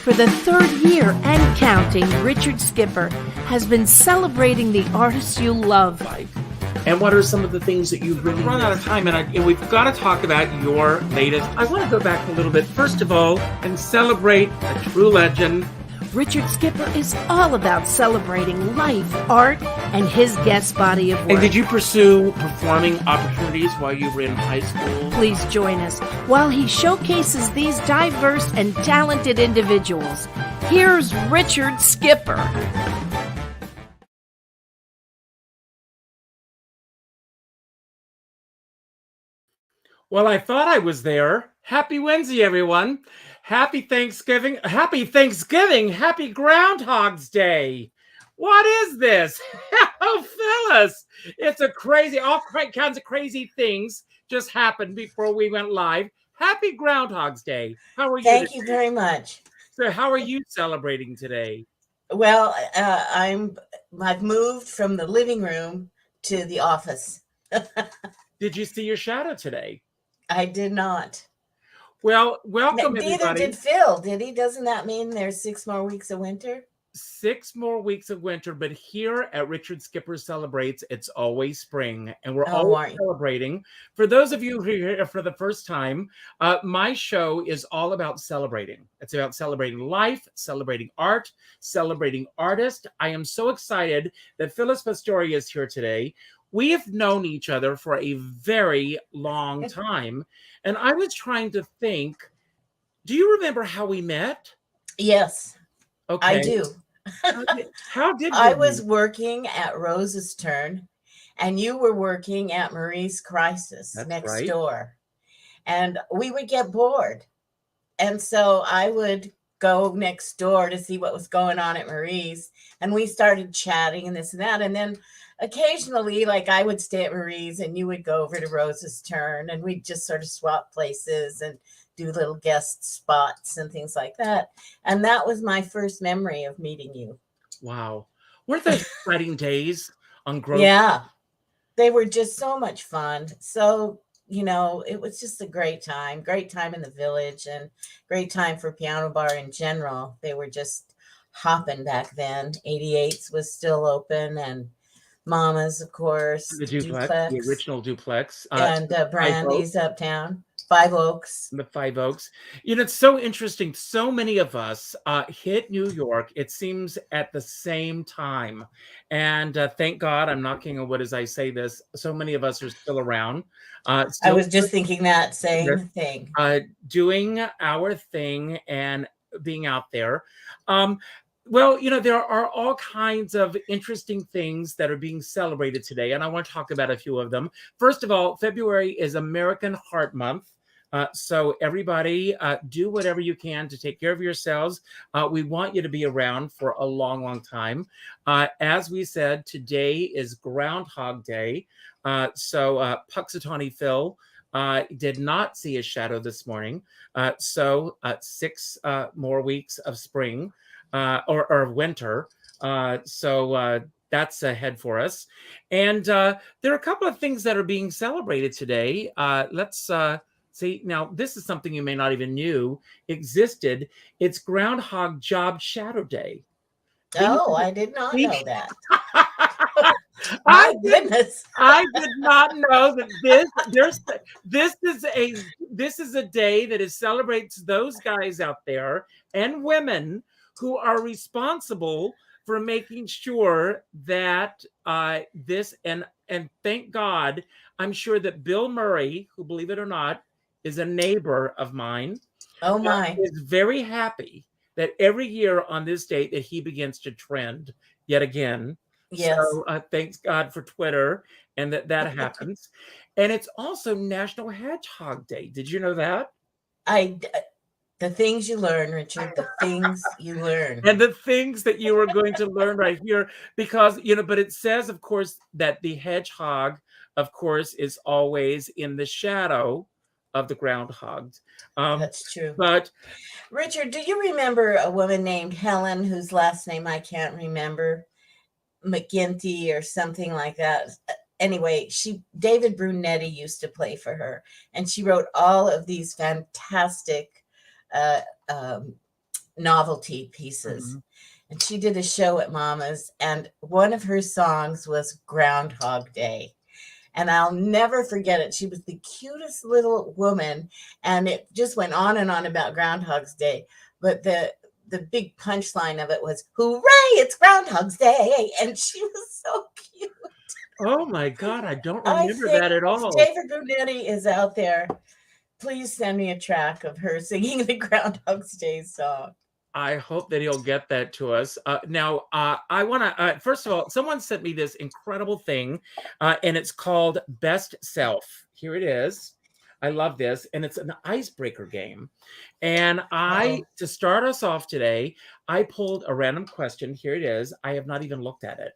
For the third year and counting, Richard Skipper has been celebrating the artists you love. And what are some of the things that you've really run out of time, and we've got to talk about your latest. I want to go back a little bit, first of all, and celebrate a true legend. Richard Skipper is all about celebrating life, art, and his guest body of work. And did you pursue performing opportunities while you were in high school? Please join us while he showcases these diverse and talented individuals. Here's Richard Skipper. Well, I thought I was there. Happy Wednesday, everyone. Happy Thanksgiving. Happy Thanksgiving. Happy Groundhog's Day. What is this? Oh, Phyllis. It's a crazy, all kinds of crazy things just happened before we went live. Happy Groundhog's Day. How are you? Thank you very much. So how are you celebrating today? Well, I've moved from the living room to the office. Did you see your shadow today? I did not. Well, welcome Neither everybody. did Phil, did he? Doesn't that mean there's 6 more weeks of winter? 6 more weeks of winter, but here at Richard Skipper Celebrates, it's always spring, and we're always celebrating. For those of you who are here for the first time, my show is all about celebrating. It's about celebrating life, celebrating art, celebrating artists. I am so excited that Phyllis Pastore is here today. We have known each other for a very long time, and I was trying to think, do you remember how we met? Yes, okay. I do. How did you I was working at Rose's Turn, and you were working at Marie's Crisis next door. And we would get bored. And so I would go next door to see what was going on at Marie's. And we started chatting and this and that. And then occasionally, like I would stay at Marie's and you would go over to Rose's Turn, and we'd just sort of swap places and do little guest spots and things like that. And that was my first memory of meeting you. Wow. Weren't those exciting days on Grove? Yeah. They were just so much fun. So, it was just a great time in the village, and great time for Piano Bar in general. They were just hopping back then. 88's was still open, and Mama's, of course. The duplex. The original duplex. And Brandy's uptown. 5 Oaks. The 5 Oaks. It's so interesting. So many of us hit New York, it seems, at the same time. And thank God, I'm knocking on wood as I say this, so many of us are still around. I was just thinking that same thing. Doing our thing and being out there. Well, there are all kinds of interesting things that are being celebrated today, and I want to talk about a few of them. First of all, February is American Heart Month. So everybody, do whatever you can to take care of yourselves. We want you to be around for a long, long time. As we said, today is Groundhog Day. So Puxatawny Phil did not see a shadow this morning. So 6 more weeks of spring or winter. So that's ahead for us. And there are a couple of things that are being celebrated today. Let's see, now this is something you may not even knew existed. It's Groundhog Job Shadow Day. Oh, I did not know that. My goodness. I did not know that this is a day that celebrates those guys out there and women who are responsible for making sure that this, and thank God, I'm sure that Bill Murray, who, believe it or not, is a neighbor of mine. Oh my. Is very happy that every year on this date that he begins to trend yet again. Yes. So thanks God for Twitter and that happens. And it's also National Hedgehog Day. Did you know that? The things you learn, Richard, the things you learn. And the things that you are going to learn right here, because, but it says, of course, that the hedgehog, of course, is always in the shadow of the groundhog. That's true. But Richard, do you remember a woman named Helen, whose last name I can't remember, McGinty or something like that? Anyway, David Brunetti used to play for her, and she wrote all of these fantastic novelty pieces. Mm-hmm. And she did a show at Mama's, and one of her songs was Groundhog Day. And I'll never forget it. She was the cutest little woman, and it just went on and on about Groundhog's Day. But the big punchline of it was, "Hooray, it's Groundhog's Day." And she was so cute. Oh my God, I don't remember that at all. David Brunetti is out there. Please send me a track of her singing the Groundhog's Day song. I hope that he'll get that to us. Now, I want to, first of all, someone sent me this incredible thing, and it's called Best Self. Here it is. I love this. And it's an icebreaker game. And to start us off today, I pulled a random question. Here it is. I have not even looked at it.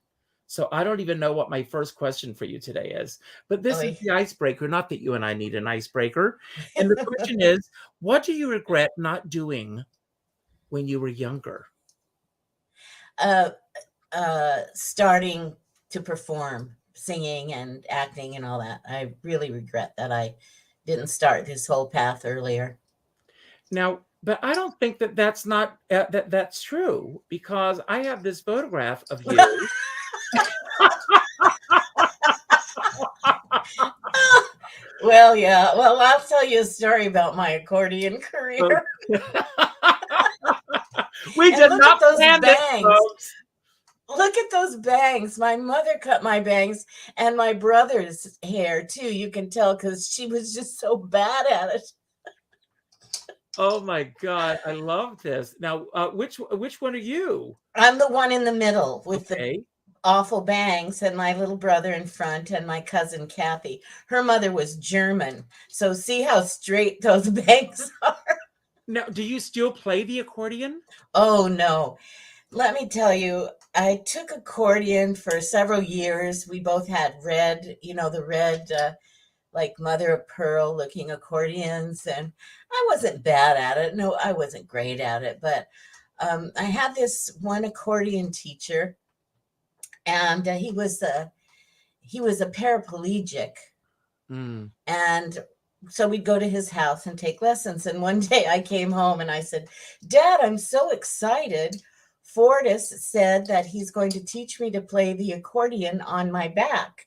So I don't even know what my first question for you today is. But this is the icebreaker. Not that you and I need an icebreaker. And the question is, what do you regret not doing when you were younger? Starting to perform, singing and acting and all that. I really regret that I didn't start this whole path earlier. Now, but I don't think that that's not that's true, because I have this photograph of you. Well, yeah. Well, I'll tell you a story about my accordion career. We did not plan this, folks. Look at those bangs. My mother cut my bangs and my brother's hair too. You can tell because she was just so bad at it. Oh my God, I love this. Now, which one are you? I'm the one in the middle with the awful bangs, and my little brother in front, and my cousin Kathy. Her mother was German, so see how straight those bangs are. Now, do you still play the accordion? Oh no. Let me tell you, I took accordion for several years. We both had red, the red, like mother of pearl looking accordions. And I wasn't bad at it. No, I wasn't great at it. But I had this one accordion teacher, and he was a paraplegic. Mm. And so we'd go to his house and take lessons. And one day I came home and I said, "Dad, I'm so excited. Fortis said that he's going to teach me to play the accordion on my back."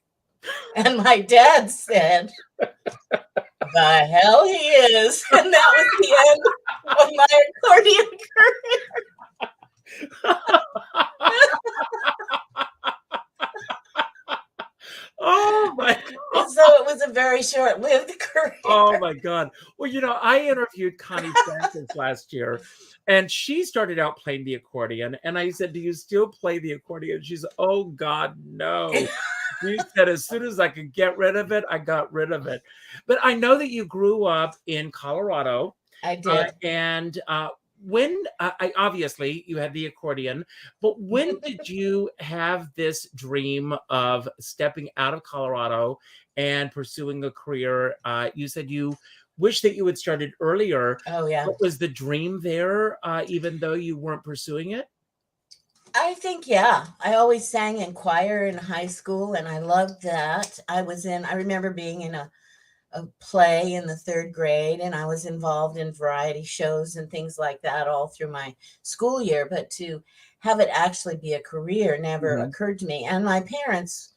And my dad said, "The hell he is." And that was the end of my accordion career. Oh my God. So it was a very short-lived career. Oh my God. Well, I interviewed Connie Francis last year, and she started out playing the accordion. And I said, "Do you still play the accordion?" She's, "Oh God, no." She said, "As soon as I could get rid of it, I got rid of it." But I know that you grew up in Colorado. I did. And when obviously you had the accordion, but when did you have this dream of stepping out of Colorado and pursuing a career? You said you wish that you had started earlier. Oh yeah. What was the dream there, even though you weren't pursuing it? I think, yeah. I always sang in choir in high school, and I loved that. I remember being in a play in the 3rd grade, and I was involved in variety shows and things like that all through my school year. But to have it actually be a career never occurred to me. And my parents,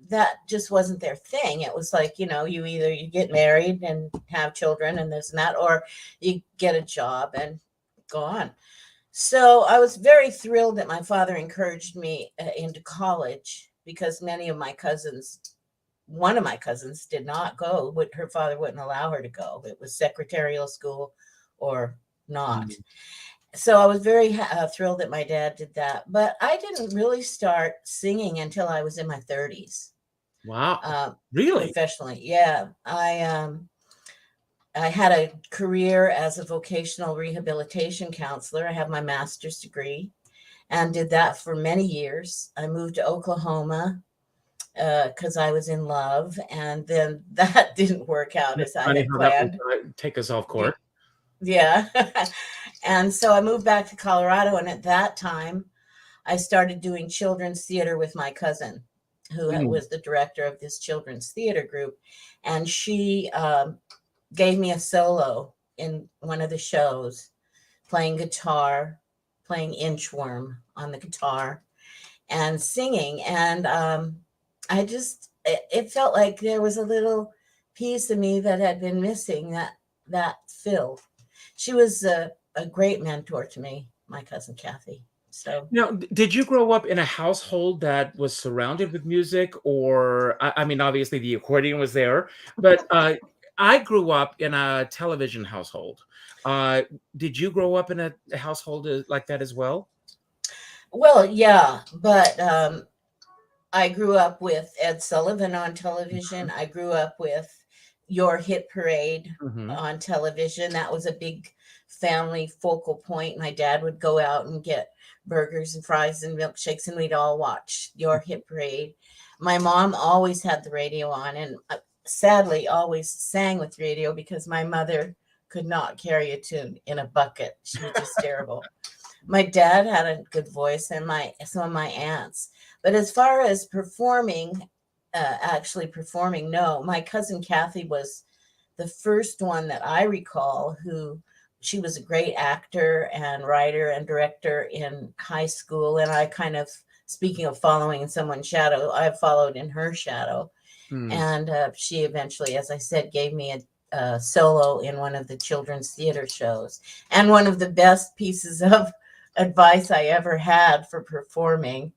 that just wasn't their thing. It was like, you either you get married and have children and this and that, or you get a job and go on. So I was very thrilled that my father encouraged me into college, because many of my cousins, one of my cousins did not go. Her father wouldn't allow her to go. It was secretarial school or not. So I was very thrilled that my dad did that. But I didn't really start singing until I was in my 30s. Wow. Really? Professionally. Yeah. I had a career as a vocational rehabilitation counselor. I have my master's degree and did that for many years. I moved to Oklahoma because I was in love, and then that didn't work out as I had planned. Take us off course. Yeah. And so I moved back to Colorado, and at that time I started doing children's theater with my cousin, who was the director of this children's theater group. And she gave me a solo in one of the shows. playing guitar, playing inchworm on the guitar, and singing. And it felt like there was a little piece of me that had been missing, that Phil. She was a great mentor to me, my cousin Kathy. So now, did you grow up in a household that was surrounded with music, or I mean, obviously the accordion was there, but I grew up in a television household. Did you grow up in a household like that as well? well, yeah, but I grew up with Ed Sullivan on television. I grew up with Your Hit Parade Mm-hmm. on television. That was a big family focal point. My dad would go out and get burgers and fries and milkshakes, and we'd all watch Your Hit Parade. My mom always had the radio on, and sadly always sang with radio because my mother could not carry a tune in a bucket. She was just terrible. My dad had a good voice, and some of my aunts. But as far as performing, actually performing, no. My cousin Kathy was the first one that I recall she was a great actor and writer and director in high school. And I kind of, speaking of following in someone's shadow, I followed in her shadow. And she eventually, as I said, gave me a solo in one of the children's theater shows. And one of the best pieces of advice I ever had for performing.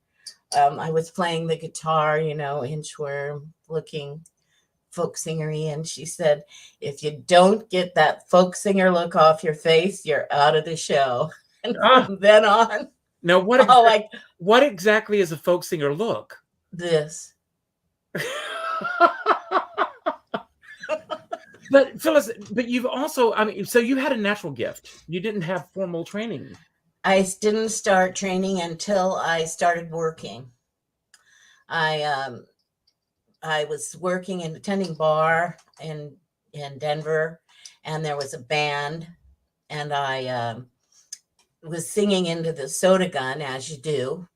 I was playing the guitar, inchworm looking folk singery, and she said, "If you don't get that folk singer look off your face, you're out of the show." And from then on, now what exactly is a folk singer look? This. But Phyllis, you've also, I mean, so you had a natural gift. You didn't have formal training. I didn't start training until I started working. I was working and attending bar in Denver, and there was a band, and I was singing into the soda gun, as you do,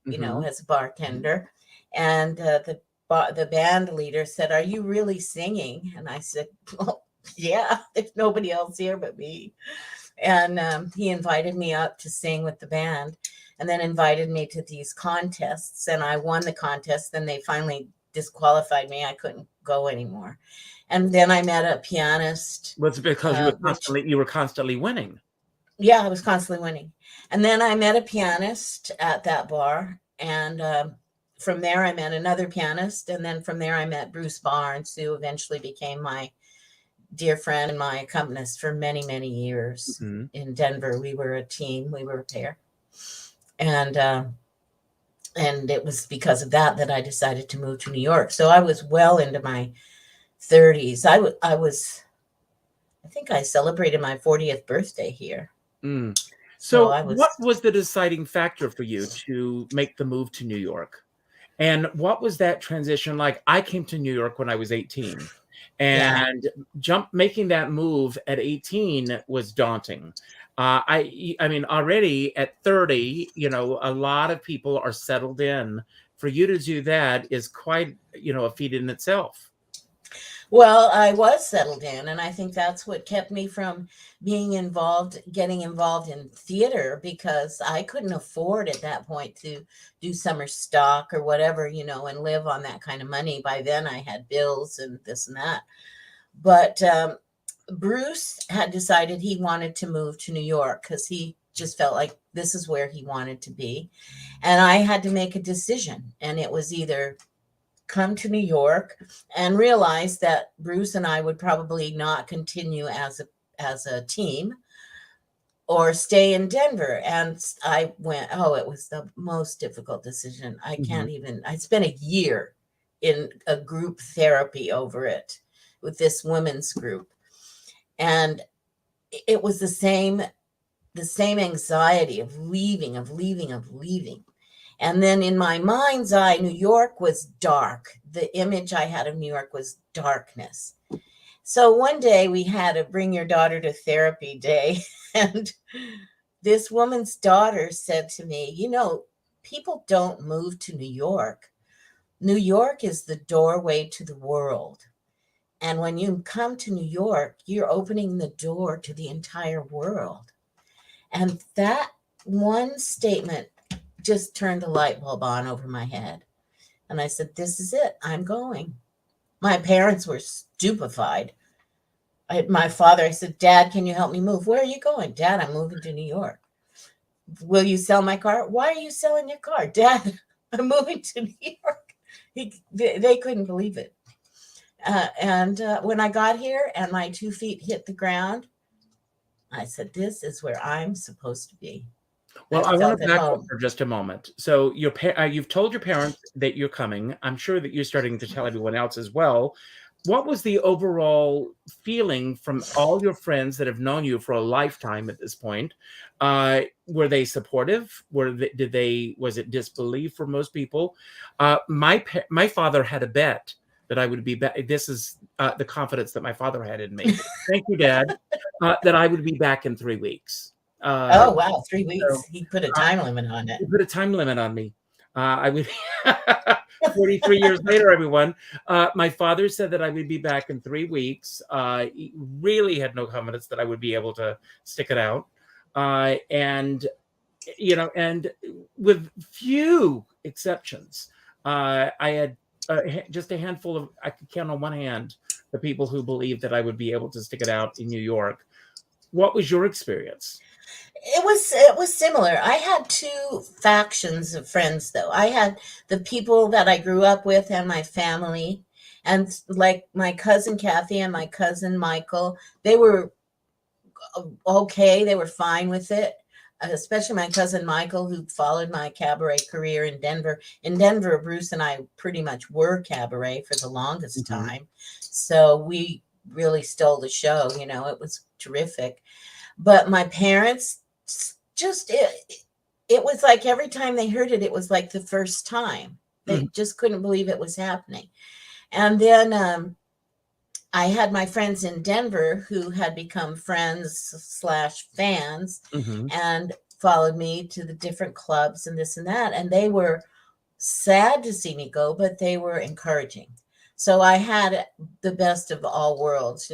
as a bartender. And the band leader said, "Are you really singing?" And I said, "Well, yeah, there's nobody else here but me." And he invited me up to sing with the band, and then invited me to these contests. And I won the contest. Then they finally disqualified me. I couldn't go anymore. And then I met a pianist. Was it because you were constantly winning? Yeah, I was constantly winning. And then I met a pianist at that bar. And from there, I met another pianist. And then from there, I met Bruce Barnes, who eventually became my dear friend and my accompanist for many, many years. In Denver. We were a team. We were a pair. And it was because of that I decided to move to New York. So I was well into my 30s. I think I celebrated my 40th birthday here. So what was the deciding factor for you to make the move to New York? And what was that transition like? I came to New York when I was 18. And making that move at 18 was daunting. I mean, already at 30, a lot of people are settled in. For you to do that is quite, a feat in itself. Well, I was settled in, and I think that's what kept me from getting involved in theater, because I couldn't afford at that point to do summer stock or whatever, and live on that kind of money. By then I had bills and this and that. But Bruce had decided he wanted to move to New York because he just felt like this is where he wanted to be. And I had to make a decision, and it was either come to New York and realize that Bruce and I would probably not continue as a team, or stay in Denver. And I went, it was the most difficult decision. I can't even, I spent a year in a group therapy over it with this women's group. And it was the same anxiety of leaving. And then in my mind's eye, New York was dark. The image I had of New York was darkness. So one day we had a bring your daughter to therapy day. And this woman's daughter said to me, people don't move to New York. New York is the doorway to the world. And when you come to New York, you're opening the door to the entire world. And that one statement just turned the light bulb on over my head. And I said, this is it. I'm going. My parents were stupefied. My father, I said, Dad, can you help me move? Where are you going? Dad, I'm moving to New York. Will you sell my car? Why are you selling your car? Dad, I'm moving to New York. They couldn't believe it. And when I got here and my 2 feet hit the ground, I said, this is where I'm supposed to be. Well, I want to back up for just a moment. So you've told your parents that you're coming. I'm sure that you're starting to tell everyone else as well. What was the overall feeling from all your friends that have known you for a lifetime at this point? Were they supportive? Was it disbelief for most people? My father had a bet that I would be back. This is the confidence that my father had in me. Thank you, Dad. That I would be back in 3 weeks. Oh, wow. 3 weeks. So, he put a time limit on it. He put a time limit on me. I would 43 years later, everyone. My father said that I would be back in 3 weeks. He really had no confidence that I would be able to stick it out. And with few exceptions, I had just a handful of, I could count on one hand, the people who believed that I would be able to stick it out in New York. What was your experience? It was similar. I had 2 factions of friends, though. I had the people that I grew up with and my family, and like my cousin Kathy and my cousin Michael. They were okay. They were fine with it, especially my cousin Michael, who followed my cabaret career in Denver. In Denver, Bruce and I pretty much were cabaret for the longest time. So we really stole the show. It was terrific. But my parents, just it was like every time they heard it, it was like the first time. They just couldn't believe it was happening. And then I had my friends in Denver who had become friends/fans and followed me to the different clubs and this and that. And they were sad to see me go, but they were encouraging. So I had the best of all worlds.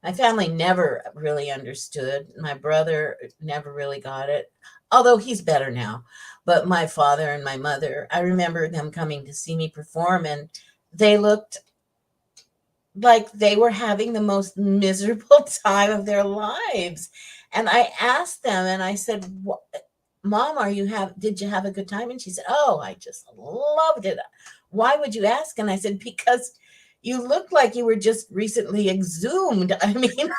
My family never really understood. My brother never really got it, although he's better now. But my father and my mother, I remember them coming to see me perform, and they looked like they were having the most miserable time of their lives. And I asked them, and I said, Mom, did you have a good time? And she said, oh, I just loved it. Why would you ask? And I said, because you look like you were just recently exhumed. I mean,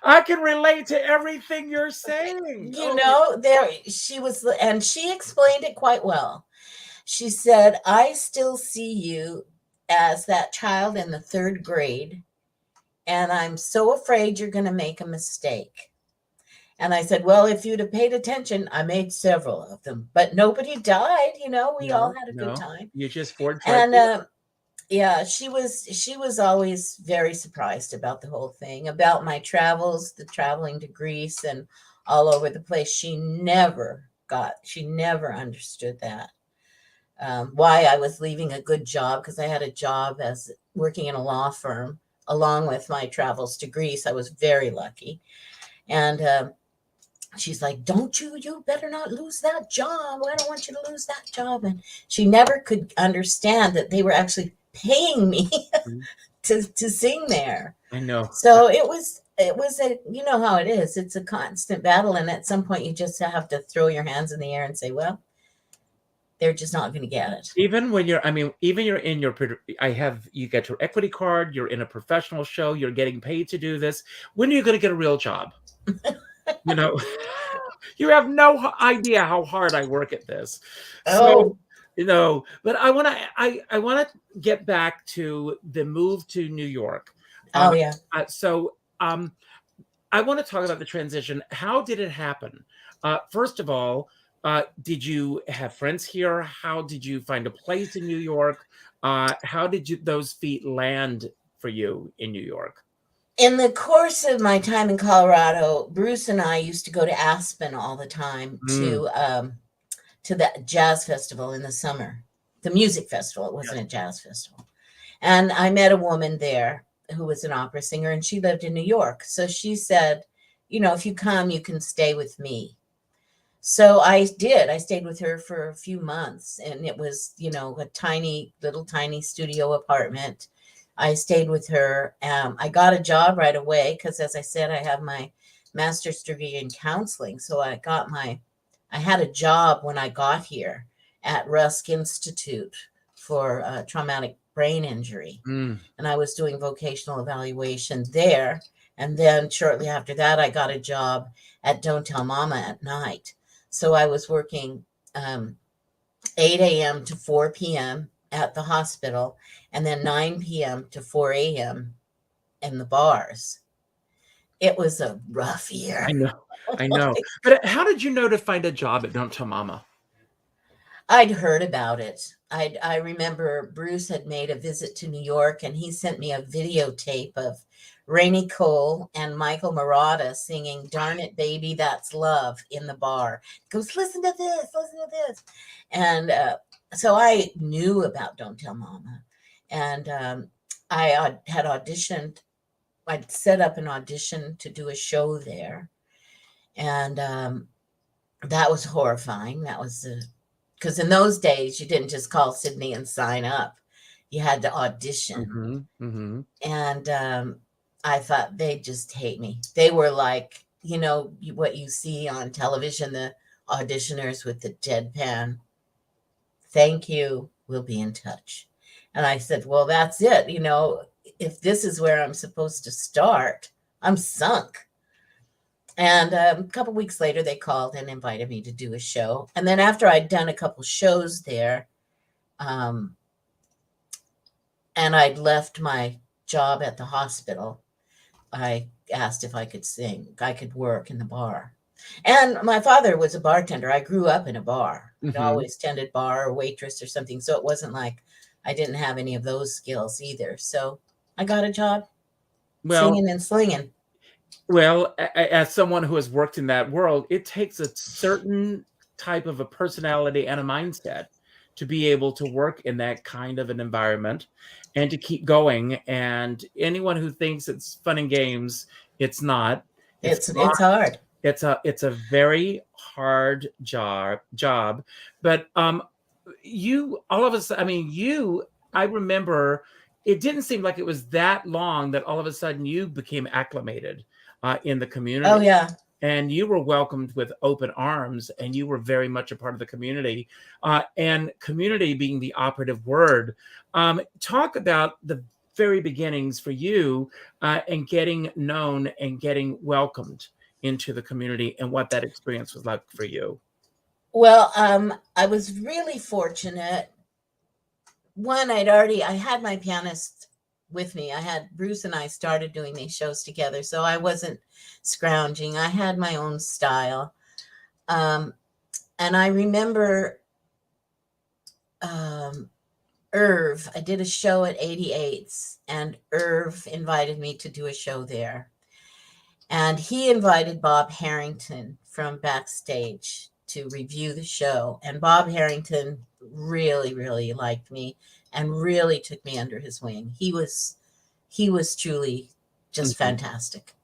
I can relate to everything you're saying. She was, and she explained it quite well. She said, I still see you as that child in the 3rd grade, and I'm so afraid you're going to make a mistake. And I said, well, if you'd have paid attention, I made several of them, but nobody died. We all had a good time. You just forged. And yeah, she was always very surprised about the whole thing, about my travels, the traveling to Greece and all over the place. She never understood that. Why I was leaving a good job, because I had a job as working in a law firm along with my travels to Greece. I was very lucky. And she's like, you better not lose that job. I don't want you to lose that job. And she never could understand that they were actually paying me to sing there. I know. So it was how it is. It's a constant battle. And at some point you just have to throw your hands in the air and say, well, they're just not going to get it. Even when you're in your, you get your equity card, you're in a professional show, you're getting paid to do this. When are you going to get a real job? You have no idea how hard I work at this. So, but I want to get back to the move to New York. I want to talk about the transition. How did it happen? First of all, did you have friends here? How did you find a place in New York? How did those feet land for you in New York? In the course of my time in Colorado, Bruce and I used to go to Aspen all the time to the jazz festival in the summer, the music festival. It wasn't a jazz festival. And I met a woman there who was an opera singer, and she lived in New York. So she said, if you come, you can stay with me. So I did. I stayed with her for a few months, and it was, a tiny studio apartment. I stayed with her. I got a job right away because, as I said, I have my master's degree in counseling. So I had a job when I got here at Rusk Institute for traumatic brain injury. And I was doing vocational evaluation there. And then shortly after that, I got a job at Don't Tell Mama at night. So I was working 8 a.m. to 4 p.m. at the hospital, and then 9 p.m. to 4 a.m. in the bars. It was a rough year. I know. But how did you know to find a job at Don't Tell Mama? I'd heard about it. I remember Bruce had made a visit to New York, and he sent me a videotape of Rainey Cole and Michael Murata singing "Darn It, Baby, That's Love" in the bar. He goes, listen to this. And so I knew about Don't Tell Mama. And I had auditioned. I'd set up an audition to do a show there. And that was horrifying. That was because in those days, you didn't just call Sydney and sign up. You had to audition. And I thought they'd just hate me. They were like, what you see on television, the auditioners with the deadpan. Thank you. We'll be in touch. And I said, well, that's it. If this is where I'm supposed to start, I'm sunk. And a couple weeks later, they called and invited me to do a show. And then after I'd done a couple shows there, and I'd left my job at the hospital, I asked if I could sing. I could work in the bar. And my father was a bartender. I grew up in a bar. I'd always tended bar or waitress or something. So it wasn't like I didn't have any of those skills either. So I got a job singing and slinging. Well, as someone who has worked in that world, it takes a certain type of a personality and a mindset to be able to work in that kind of an environment and to keep going. And anyone who thinks it's fun and games, it's not. It's hard. It's a very hard job. But I remember it didn't seem like it was that long that all of a sudden you became acclimated in the community. Oh, yeah. And you were welcomed with open arms, and you were very much a part of the community. And community being the operative word. Talk about the very beginnings for you and getting known and getting welcomed into the community and what that experience was like for you. Well, I was really fortunate. One, I had my pianist with me. Bruce and I started doing these shows together, so I wasn't scrounging. I had my own style. And I remember Irv, I did a show at 88's, and Irv invited me to do a show there. And he invited Bob Harrington from backstage to review the show. And Bob Harrington really, really liked me and really took me under his wing. He was truly just fantastic.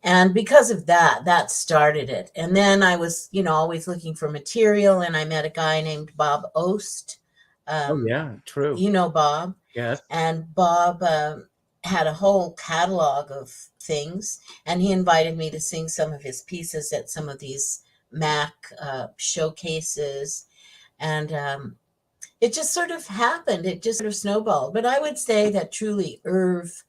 And because of that started it. And then I was, always looking for material, and I met a guy named Bob Ost. Oh, yeah, true. You know Bob. Yes. And Bob had a whole catalog of things, and he invited me to sing some of his pieces at some of these MAC showcases. And it just sort of happened. It just sort of snowballed. But I would say that truly Irv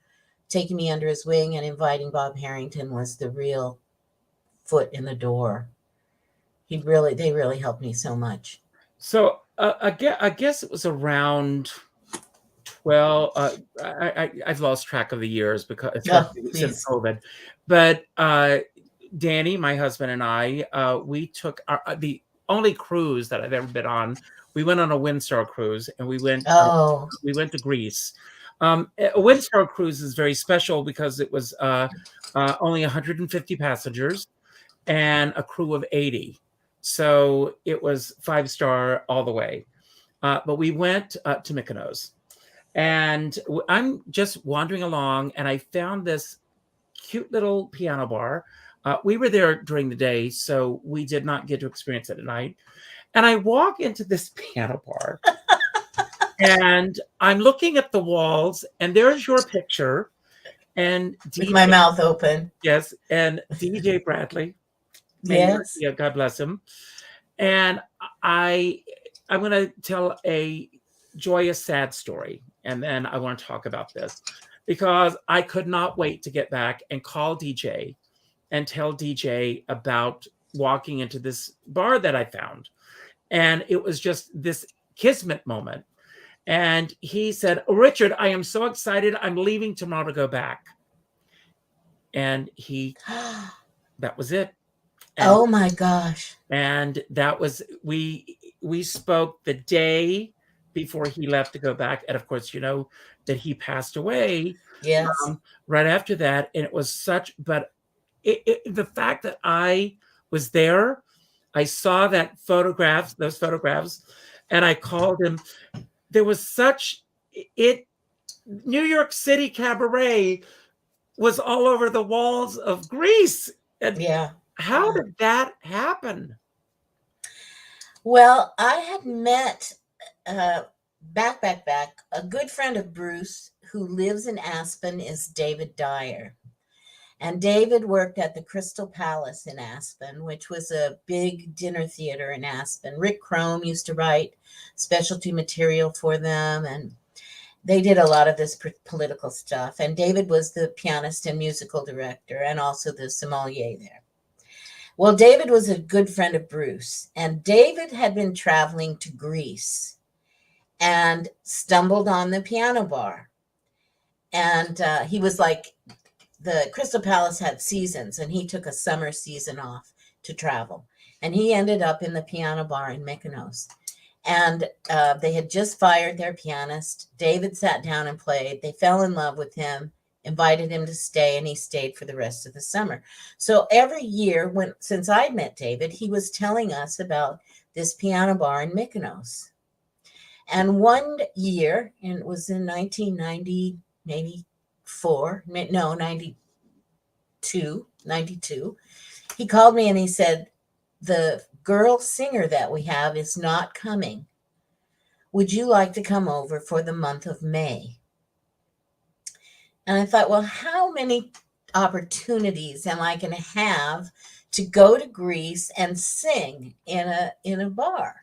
taking me under his wing and inviting Bob Harrington was the real foot in the door. They really helped me so much. So I guess it was around 12. I've lost track of the years because since COVID. But Danny, my husband, and I, we took the only cruise that I've ever been on. We went on a Windstar cruise, and we went to Greece. A Windstar cruise is very special because it was only 150 passengers and a crew of 80. So it was 5-star all the way. But we went to Mykonos, and I'm just wandering along, and I found this cute little piano bar We were there during the day, so we did not get to experience it at night. And I walk into this piano bar, and I'm looking at the walls, and there's your picture, and with my mouth open. Yes, and DJ Bradley. Yes. Yeah, God bless him. And I'm going to tell a joyous, sad story, and then I want to talk about this, because I could not wait to get back and call DJ and tell DJ about walking into this bar that I found. And it was just this kismet moment. And he said, "Oh, Richard, I am so excited. I'm leaving tomorrow to go back." And that was it. And, oh my gosh. And that was, we spoke the day before he left to go back. And of course, you know that he passed away. Yes. Right after that. And it was such, but the fact that I was there, I saw those photographs, and I called him. There was New York City cabaret was all over the walls of Greece. And yeah. How did that happen? Well, I had met back, a good friend of Bruce who lives in Aspen is David Dyer. And David worked at the Crystal Palace in Aspen, which was a big dinner theater in Aspen. Rick Chrome used to write specialty material for them, and they did a lot of this political stuff. And David was the pianist and musical director, and also the sommelier there. Well, David was a good friend of Bruce, and David had been traveling to Greece and stumbled on the piano bar. And he was like, the Crystal Palace had seasons, and he took a summer season off to travel. And he ended up in the piano bar in Mykonos. And they had just fired their pianist. David sat down and played. They fell in love with him, invited him to stay, and he stayed for the rest of the summer. So every year, since I'd met David, he was telling us about this piano bar in Mykonos. And one year, and it was in 1990, maybe 92, he called me and he said, "The girl singer that we have is not coming. Would you like to come over for the month of May?" And I thought, well, how many opportunities am I going to have to go to Greece and sing in a bar?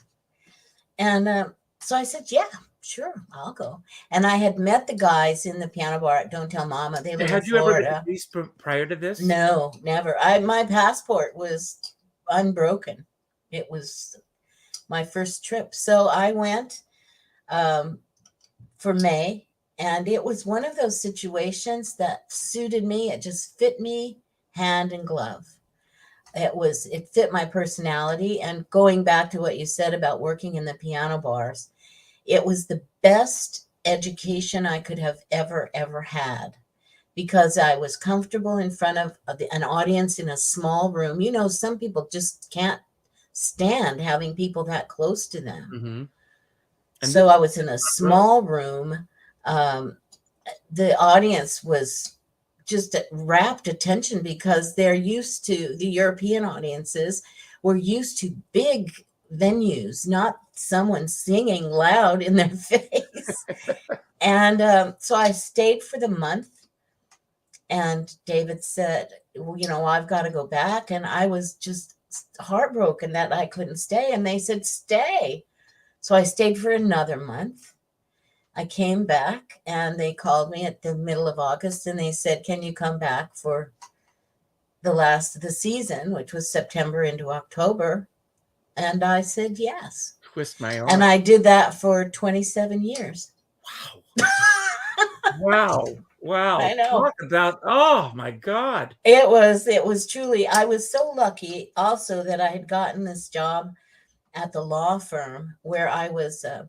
And so I said, yeah, sure, I'll go. And I had met the guys in the piano bar at Don't Tell Mama. They live in Florida. Had you ever been to Greece prior to this? No, never. My passport was unbroken. It was my first trip. So I went for May, and it was one of those situations that suited me. It just fit me hand in glove. It fit my personality. And going back to what you said about working in the piano bars, it was the best education I could have ever had, because I was comfortable in front of an audience in a small room. You know, some people just can't stand having people that close to them. Mm-hmm. So I was in a small room. The audience was just rapt attention, because they're used to, the European audiences were used to big venues, not someone singing loud in their face. And so I stayed for the month, and David said, well, you know, I've got to go back. And I was just heartbroken that I couldn't stay. And they said, stay. So I stayed for another month. I came back, and they called me at the middle of August, and they said, can you come back for the last of the season, which was September into October? And I said, yes. Twist my arm. And I did that for 27 years. Wow. Wow. I know. Talk about, oh my God. It was truly, I was so lucky also that I had gotten this job at the law firm, where I was a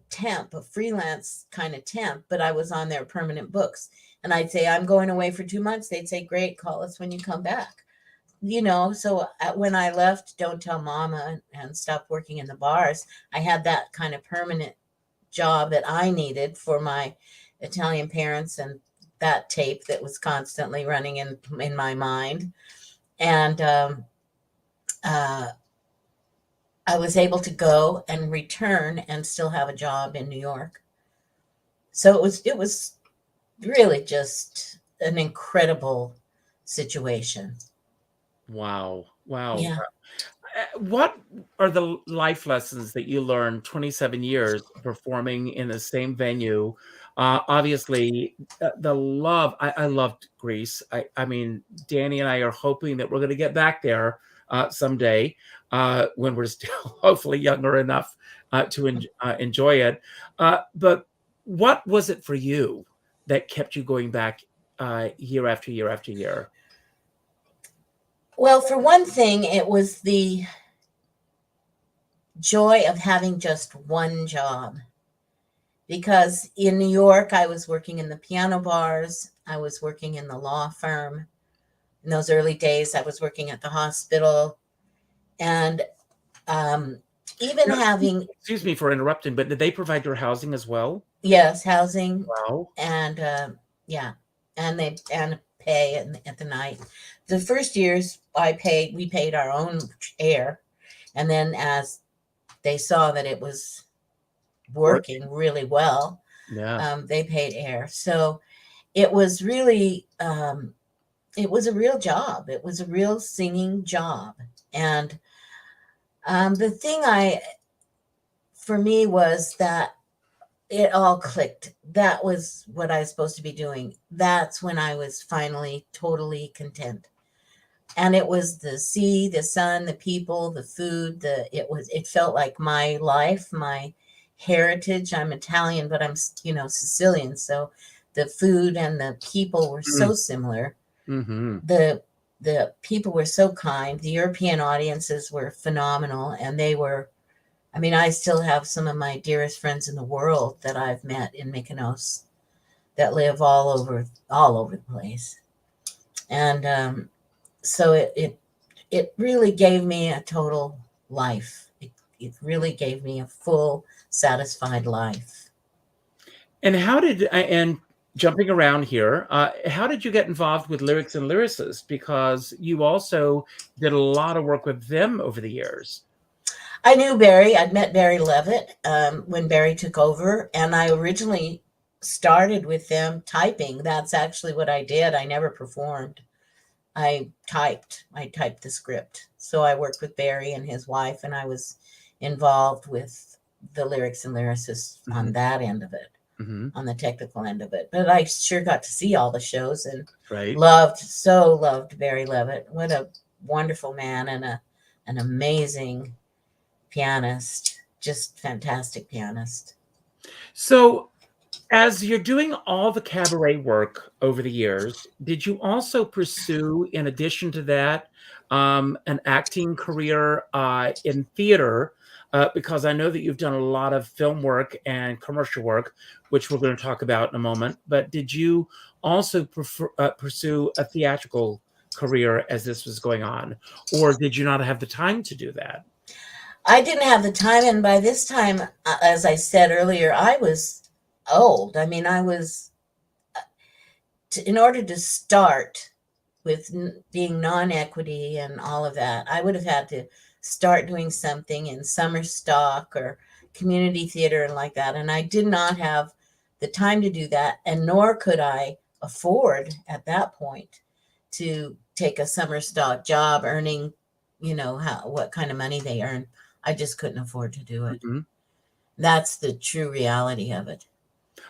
temp, a freelance kind of temp, but I was on their permanent books. And I'd say, I'm going away for 2 months. They'd say, great, call us when you come back. You know, so when I left Don't Tell Mama and stopped working in the bars, I had that kind of permanent job that I needed for my Italian parents and that tape that was constantly running in my mind. And I was able to go and return and still have a job in New York. So it was really just an incredible situation. Wow. Wow. Yeah. What are the life lessons that you learned 27 years performing in the same venue? Obviously, the love, I loved Greece. I mean, Danny and I are hoping that we're going to get back there someday when we're still hopefully younger enough to enjoy it. But what was it for you that kept you going back year after year after year? Well, for one thing, it was the joy of having just one job. Because in New York, I was working in the piano bars. I was working in the law firm. In those early days, I was working at the hospital. And even having... Excuse me for interrupting, but did they provide your housing as well? Yes, housing. Wow. And yeah, and pay at the night. The first years we paid our own air. And then as they saw that it was working really well, they paid air. So it was really, it was a real job. It was a real singing job. And the thing for me was that it all clicked. That was what I was supposed to be doing. That's when I was finally totally content. And it was the sea, the sun, the people, the food, it felt like my life, my heritage. I'm Italian, but I'm, Sicilian. So the food and the people were so similar. Mm-hmm. The people were so kind. The European audiences were phenomenal. And I still have some of my dearest friends in the world that I've met in Mykonos that live all over the place. And so it really gave me a total life. It really gave me a full, satisfied life. And jumping around here, how did you get involved with Lyrics and Lyricist? Because you also did a lot of work with them over the years. I knew Barry. I'd met Barry Levitt when Barry took over, and I originally started with them typing. That's actually what I did. I never performed. I typed the script. So I worked with Barry and his wife, and I was involved with the Lyrics and Lyricists on that end of it, on the technical end of it. But I sure got to see all the shows and loved Barry Levitt. What a wonderful man and an amazing pianist, just fantastic pianist. So as you're doing all the cabaret work over the years, did you also pursue, in addition to that, an acting career in theater? Because I know that you've done a lot of film work and commercial work, which we're going to talk about in a moment. But did you also pursue a theatrical career as this was going on? Or did you not have the time to do that? I didn't have the time. And by this time, as I said earlier, I was old. In order to start with being non-equity and all of that, I would have had to start doing something in summer stock or community theater and like that. And I did not have the time to do that. And nor could I afford at that point to take a summer stock job earning, what kind of money they earn. I just couldn't afford to do it. That's the true reality of it.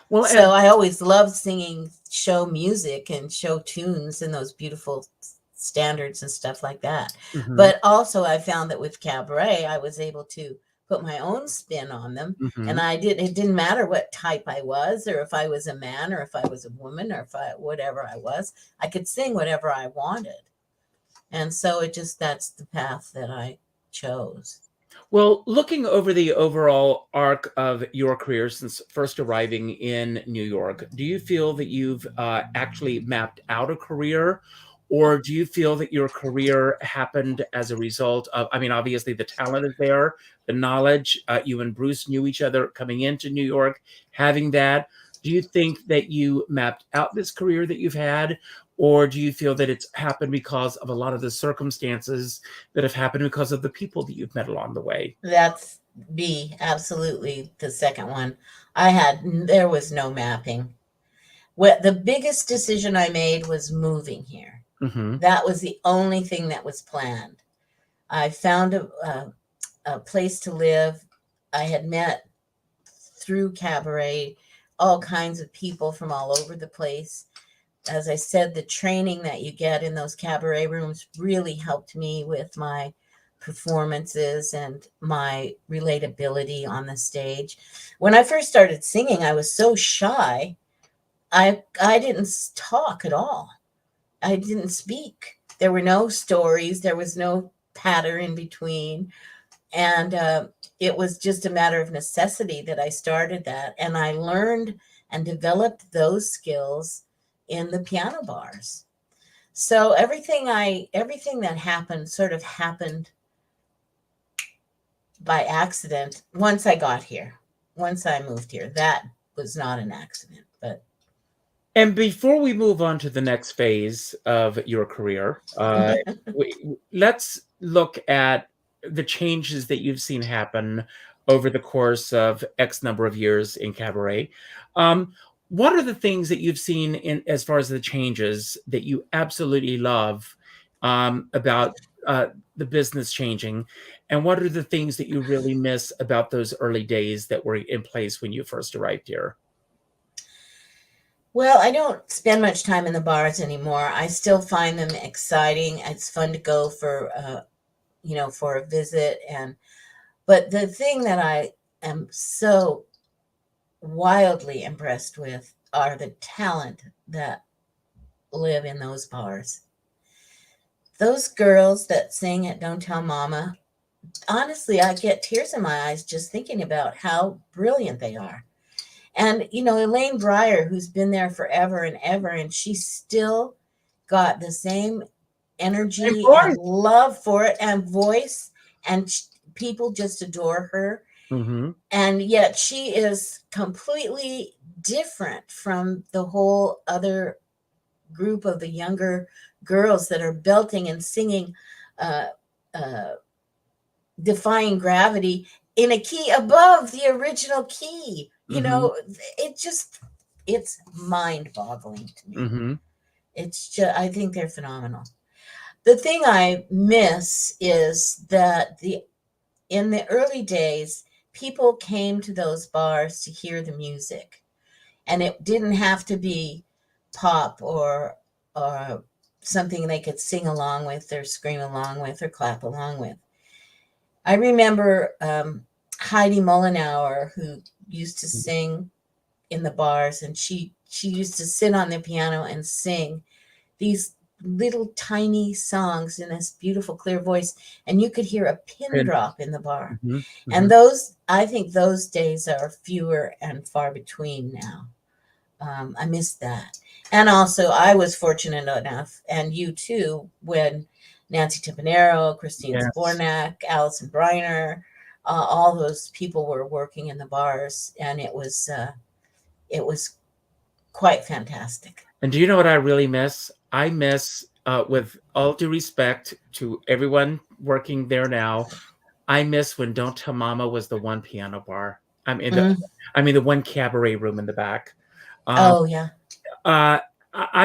Well, so I always loved singing show music and show tunes and those beautiful standards and stuff like that. But also I found that with cabaret, I was able to put my own spin on them. And it didn't matter what type I was, or if I was a man, or if I was a woman, or whatever I was, I could sing whatever I wanted. And so that's the path that I chose. Well, looking over the overall arc of your career since first arriving in New York, do you feel that you've actually mapped out a career? Or do you feel that your career happened as a result of, obviously the talent is there, the knowledge, you and Bruce knew each other coming into New York, having that. Do you think that you mapped out this career that you've had, or do you feel that it's happened because of a lot of the circumstances that have happened because of the people that you've met along the way? That's B, absolutely the second one. There was no mapping. The biggest decision I made was moving here. Mm-hmm. That was the only thing that was planned. I found a place to live. I had met through cabaret all kinds of people from all over the place. As I said, the training that you get in those cabaret rooms really helped me with my performances and my relatability on the stage. When I first started singing, I was so shy. I didn't talk at all. I didn't speak. There were no stories. There was no patter in between. And it was just a matter of necessity that I started that. And I learned and developed those skills in the piano bars. So everything that happened sort of happened by accident once I got here. Once I moved here. That was not an accident. And before we move on to the next phase of your career, let's look at the changes that you've seen happen over the course of X number of years in cabaret. What are the things that you've seen in as far as the changes that you absolutely love about the business changing? And what are the things that you really miss about those early days that were in place when you first arrived here? Well, I don't spend much time in the bars anymore. I still find them exciting. It's fun to go for a visit. But the thing that I am so wildly impressed with are the talent that live in those bars. Those girls that sing at Don't Tell Mama, honestly, I get tears in my eyes just thinking about how brilliant they are. And, Elaine Breyer, who's been there forever and ever, and she still got the same energy and love for it and voice, and people just adore her. Mm-hmm. And yet she is completely different from the whole other group of the younger girls that are belting and singing Defying Gravity in a key above the original key. It's mind-boggling to me. Mm-hmm. It's just, I think they're phenomenal. The thing I miss is that in the early days, people came to those bars to hear the music, and it didn't have to be pop or something they could sing along with or scream along with or clap along with. I remember Heidi Mollenauer, who used to sing in the bars, and she used to sit on the piano and sing these little tiny songs in this beautiful clear voice, and you could hear a pin drop in the bar. Mm-hmm. Mm-hmm. And I think those days are fewer and far between now. I miss that. And also I was fortunate enough, and you too, when Nancy Timpanero, Christine Zbornak, Alison Briner, all those people were working in the bars, and it was quite fantastic. And do you know what I really miss? I miss, with all due respect to everyone working there now, I miss when Don't Tell Mama was the one piano bar. The one cabaret room in the back. I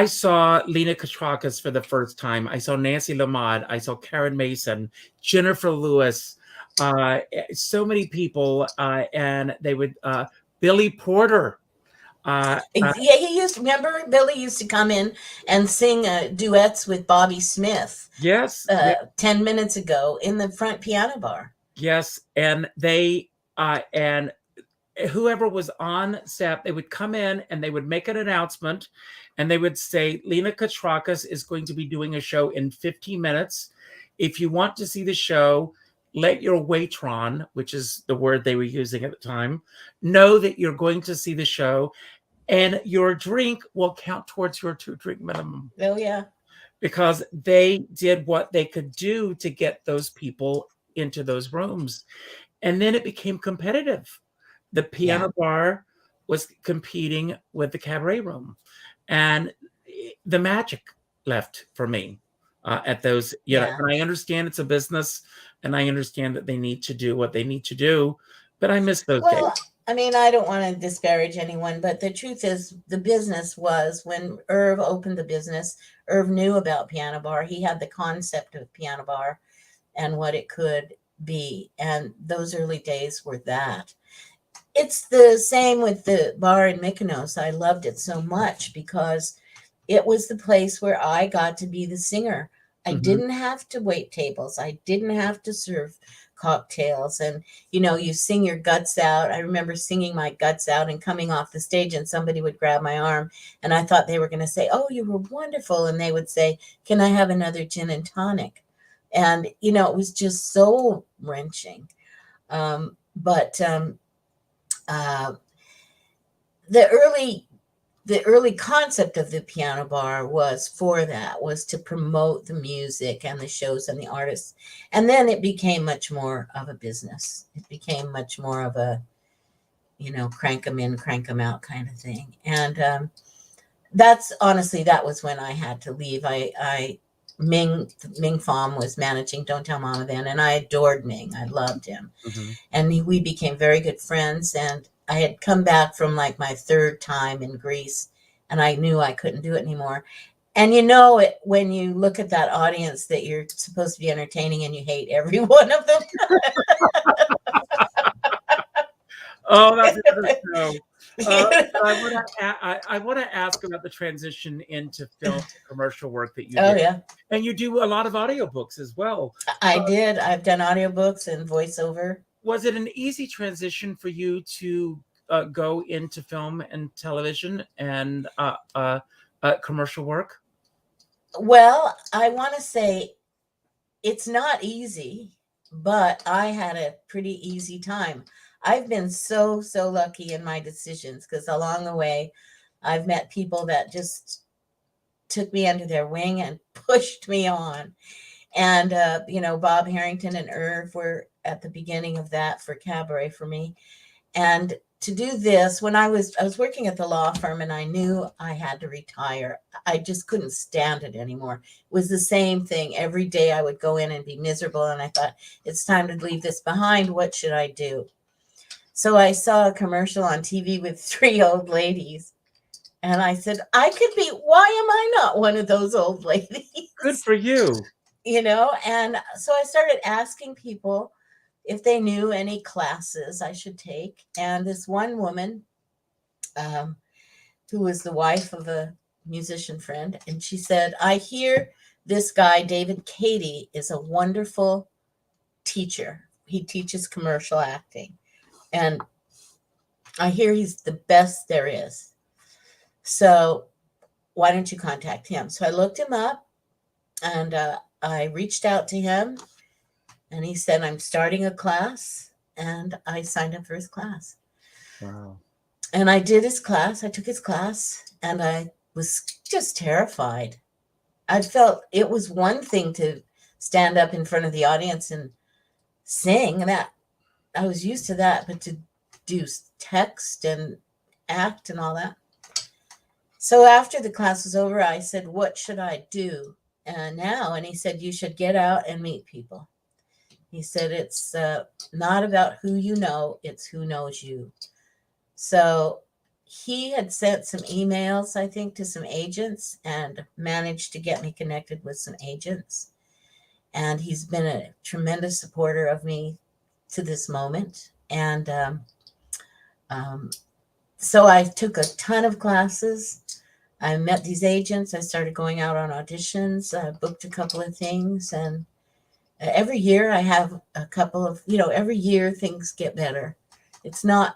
saw Lena Katrakis for the first time. I saw Nancy Lamad. I saw Karen Mason, Jennifer Lewis, so many people, and they would Billy Porter. Remember Billy used to come in and sing duets with Bobby Smith. Yes. 10 minutes ago in the front piano bar. Yes. And they, and whoever was on set, they would come in and they would make an announcement, and they would say, Lena Katrakis is going to be doing a show in 15 minutes. If you want to see the show, let your waitron, which is the word they were using at the time, know that you're going to see the show, and your drink will count towards your 2-drink minimum. Oh, yeah. Because they did what they could do to get those people into those rooms. And then it became competitive. The piano bar was competing with the cabaret room, and the magic left for me at those. And I understand it's a business, and I understand that they need to do what they need to do, but I miss those days. I mean, I don't want to disparage anyone, but the truth is the business was when Irv opened the business, Irv knew about Piano Bar. He had the concept of Piano Bar and what it could be. And those early days were that. It's the same with the bar in Mykonos. I loved it so much because it was the place where I got to be the singer. I didn't have to wait tables. I didn't have to serve cocktails. And, you sing your guts out. I remember singing my guts out and coming off the stage, and somebody would grab my arm, and I thought they were going to say, "Oh, you were wonderful." And they would say, "Can I have another gin and tonic?" And, it was just soul wrenching. The early concept of the Piano Bar was to promote the music and the shows and the artists. And then it became much more of a business. It became much more of a, crank them in, crank them out kind of thing. And that was when I had to leave. Ming Pham was managing Don't Tell Mama then, and I adored Ming. I loved him. And we became very good friends. And I had come back from like my third time in Greece, and I knew I couldn't do it anymore. And when you look at that audience that you're supposed to be entertaining and you hate every one of them. Oh, that's another show. I want to ask about the transition into film commercial work that you did. Oh, yeah. And you do a lot of audiobooks as well. I did. I've done audiobooks and voiceover. Was it an easy transition for you to go into film and television and commercial work? Well, I want to say it's not easy, but I had a pretty easy time. I've been so lucky in my decisions, because along the way, I've met people that just took me under their wing and pushed me on. And, Bob Harrington and Irv were at the beginning of that for Cabaret for me. And to do this, when I was working at the law firm, and I knew I had to retire. I just couldn't stand it anymore. It was the same thing. Every day I would go in and be miserable. And I thought, it's time to leave this behind. What should I do? So I saw a commercial on TV with 3 old ladies. And I said, why am I not one of those old ladies? Good for you. And so I started asking people if they knew any classes I should take. And this one woman, who was the wife of a musician friend, and she said, "I hear this guy, David Cady, is a wonderful teacher. He teaches commercial acting. And I hear he's the best there is. So why don't you contact him?" So I looked him up, and I reached out to him, and he said, "I'm starting a class," and I signed up for his class. Wow. And I did his class. I took his class, and I was just terrified. I felt it was one thing to stand up in front of the audience and sing, and that I was used to that, but to do text and act and all that. So after the class was over, I said, "What should I do now?" And he said, "You should get out and meet people." He said, "It's not about who you know, it's who knows you." So he had sent some emails, I think, to some agents, and managed to get me connected with some agents. And he's been a tremendous supporter of me to this moment. And so I took a ton of classes. I met these agents. I started going out on auditions. I booked a couple of things. And every year I have a couple of, every year things get better. I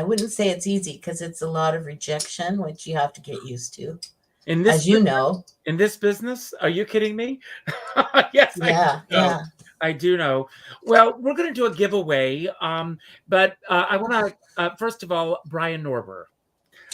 wouldn't say it's easy, because it's a lot of rejection, which you have to get used to. As you know. In this business? Are you kidding me? Yes. Yeah. I do know. Well, we're going to do a giveaway. But I want to, first of all, Brian Norber.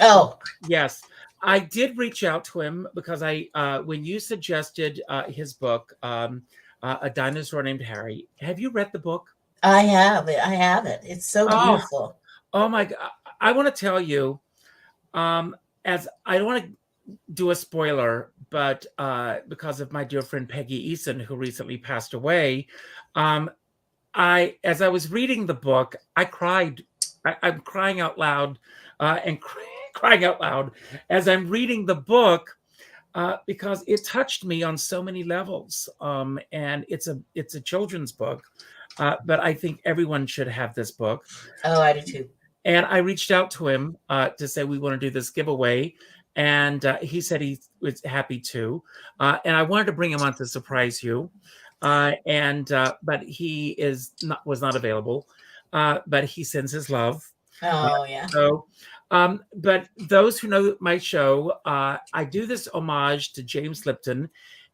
Oh. Yes. I did reach out to him because when you suggested his book, A Dinosaur Named Harry, have you read the book? I have it. It's so beautiful. Oh my God. I want to tell you, as I don't want to do a spoiler, but because of my dear friend Peggy Eason, who recently passed away, as I was reading the book, I cried. I'm crying out loud and crying out loud as I'm reading the book because it touched me on so many levels. And it's a children's book, but I think everyone should have this book. Oh, I do too. And I reached out to him to say we want to do this giveaway, and he said he was happy to. And I wanted to bring him on to surprise you, but he was not available. But he sends his love. Oh yeah. So, but those who know my show, I do this homage to James Lipton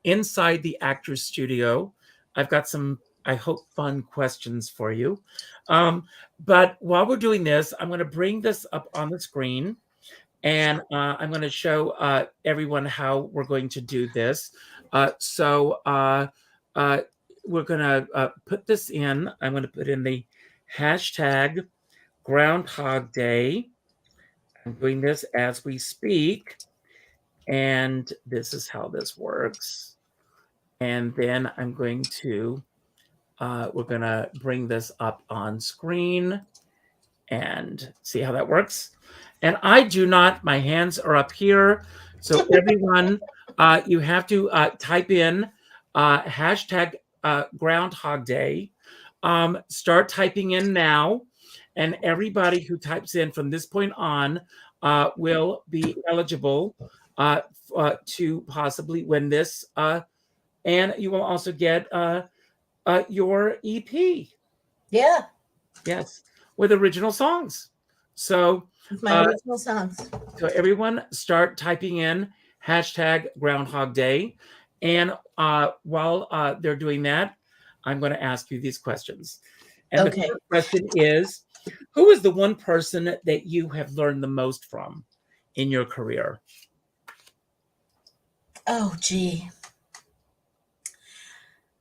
inside the Actors Studio. I've got some, I hope, fun questions for you. But while we're doing this, I'm going to bring this up on the screen, and I'm going to show everyone how we're going to do this. So we're going to put this in. I'm going to put in the hashtag Groundhog Day. I'm doing this as we speak, and this is how this works. And then I'm going to we're going to bring this up on screen and see how that works. And I do not, my hands are up here. So everyone, you have to type in hashtag Groundhog Day. Start typing in now. And everybody who types in from this point on will be eligible to possibly win this. And you will also get your EP. Yeah. Yes, with original songs. So my original songs. So everyone start typing in hashtag Groundhog Day. And while they're doing that, I'm going to ask you these questions. And the first question is, who is the one person that you have learned the most from in your career? Oh, gee.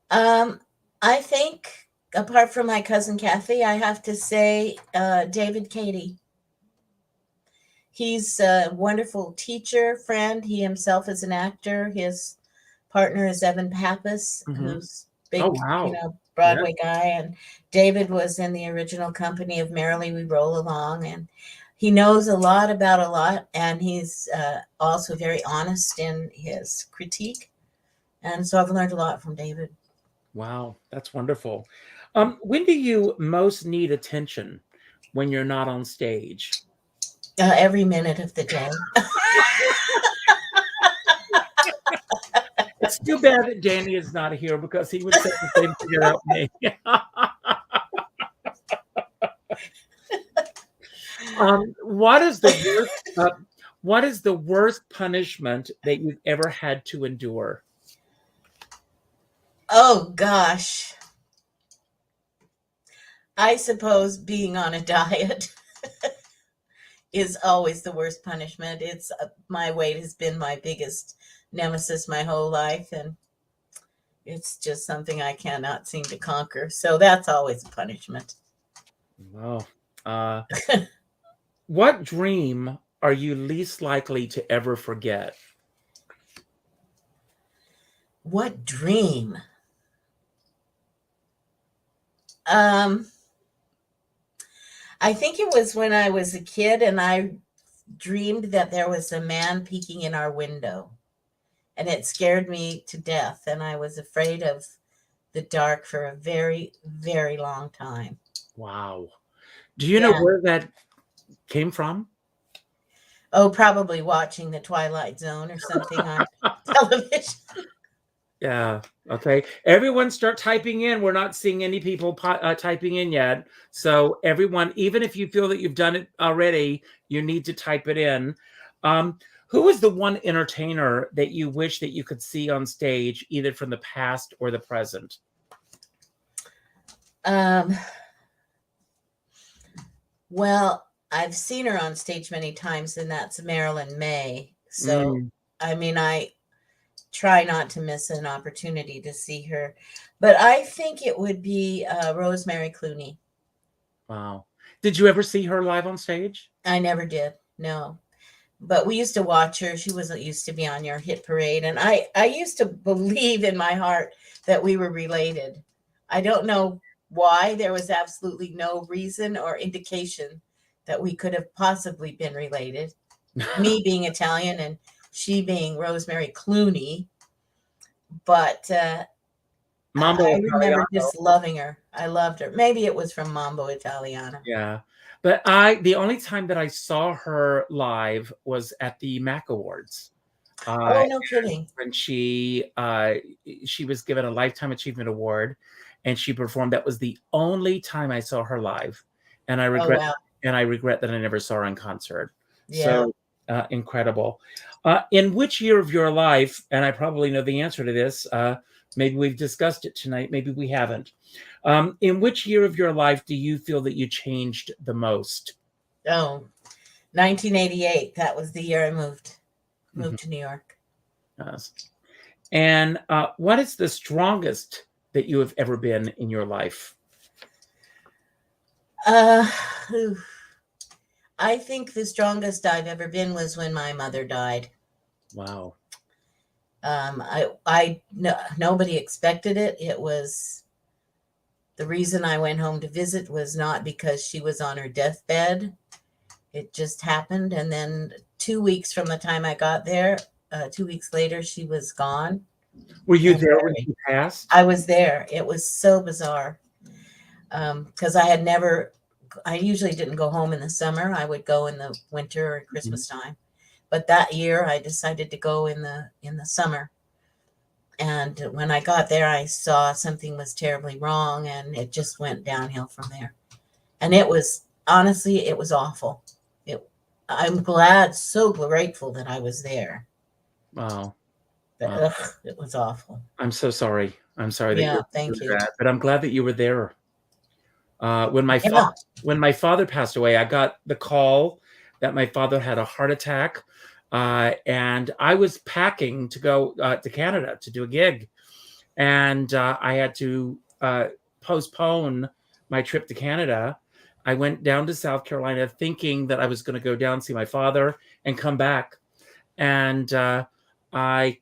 I think, apart from my cousin Kathy, I have to say David Cady. He's a wonderful teacher, friend. He himself is an actor. His partner is Evan Pappas, who's big, Broadway guy. And David was in the original company of Merrily We Roll Along. And he knows a lot about a lot. And he's also very honest in his critique. And so I've learned a lot from David. Wow, that's wonderful. When do you most need attention when you're not on stage? Every minute of the day. It's too bad that Danny is not here because he would say the same thing about me. What is the worst punishment that you've ever had to endure? Oh, gosh. I suppose being on a diet is always the worst punishment. It's my weight has been my biggest nemesis my whole life, and it's just something I cannot seem to conquer. So that's always a punishment. Wow. What dream are you least likely to ever forget? What dream? I think it was when I was a kid and I dreamed that there was a man peeking in our window, and it scared me to death. And I was afraid of the dark for a very, very long time. Wow. Do you know where that came from? Oh, probably watching The Twilight Zone or something on television. Yeah. Okay. Everyone start typing in. We're not seeing any people typing in yet. So everyone, even if you feel that you've done it already, you need to type it in. Who is the one entertainer that you wish that you could see on stage, either from the past or the present? Well, I've seen her on stage many times, and that's Marilyn May. So, I mean, I try not to miss an opportunity to see her, but I think it would be Rosemary Clooney. Wow. Did you ever see her live on stage? I never did. No. But we used to watch her. She wasn't used to be on your hit parade. And I used to believe in my heart that we were related. I don't know why. There was absolutely no reason or indication that we could have possibly been related. Me being Italian and she being Rosemary Clooney. But Mambo I remember Italiano. just loving her. I loved her. Maybe it was from Mambo Italiano. Yeah. But the only time that I saw her live was at the MAC Awards. Oh, no kidding. When she was given a Lifetime Achievement Award and she performed. That was the only time I saw her live. And I regret that I never saw her in concert. Yeah. So incredible. In which year of your life, and I probably know the answer to this, maybe we've discussed it tonight, maybe we haven't. In which year of your life do you feel that you changed the most? Oh, 1988. That was the year I moved to New York. Yes. And what is the strongest that you have ever been in your life? I think the strongest I've ever been was when my mother died. Wow. Nobody expected it. It was the reason I went home to visit was not because she was on her deathbed. It just happened. And then 2 weeks from the time I got there, 2 weeks later, she was gone. Were you there when she passed? I was there. It was so bizarre. Because I usually didn't go home in the summer. I would go in the winter or Christmas time. But that year I decided to go in the summer. And when I got there, I saw something was terribly wrong and it just went downhill from there. And it was, honestly, it was awful. I'm so grateful that I was there. Wow. But, it was awful. I'm so sorry. I'm sorry. Thank you. That, but I'm glad that you were there. When my father passed away, I got the call that my father had a heart attack. And I was packing to go to Canada to do a gig. And I had to postpone my trip to Canada. I went down to South Carolina thinking that I was going to go down, see my father, and come back. And I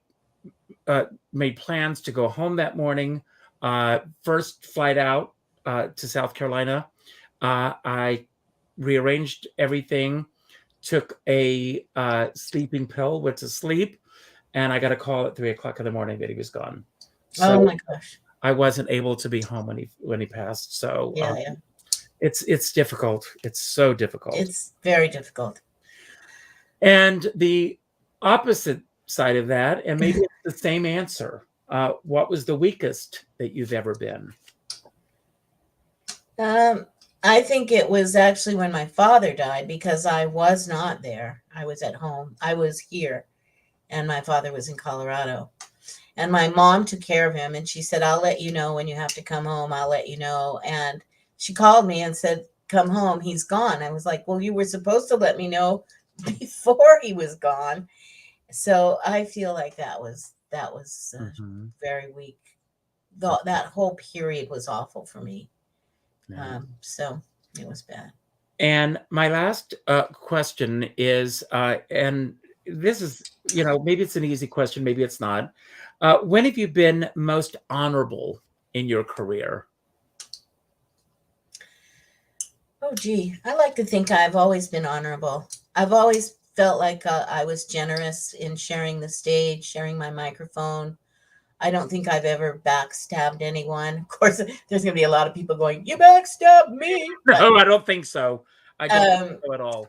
made plans to go home that morning. First flight out to South Carolina. I rearranged everything, took a sleeping pill, went to sleep, and I got a call at 3 o'clock in the morning that he was gone. So oh my gosh. I wasn't able to be home when he passed. So it's difficult. It's so difficult. It's very difficult. And the opposite side of that, and maybe it's the same answer. What was the weakest that you've ever been? I think it was actually when my father died because I was not there. I was at home. I was here and my father was in Colorado. And my mom took care of him and she said, I'll let you know when you have to come home. I'll let you know. And she called me and said, come home. He's gone. I was like, well, you were supposed to let me know before he was gone. So I feel like that was very weak. That whole period was awful for me. So it was bad. And my last question is, and this is, maybe it's an easy question, maybe it's not. When have you been most honorable in your career? Oh, gee, I like to think I've always been honorable. I've always felt like I was generous in sharing the stage, sharing my microphone. I don't think I've ever backstabbed anyone. Of course, there's going to be a lot of people going, you backstabbed me. No, I don't think so. I don't think so at all.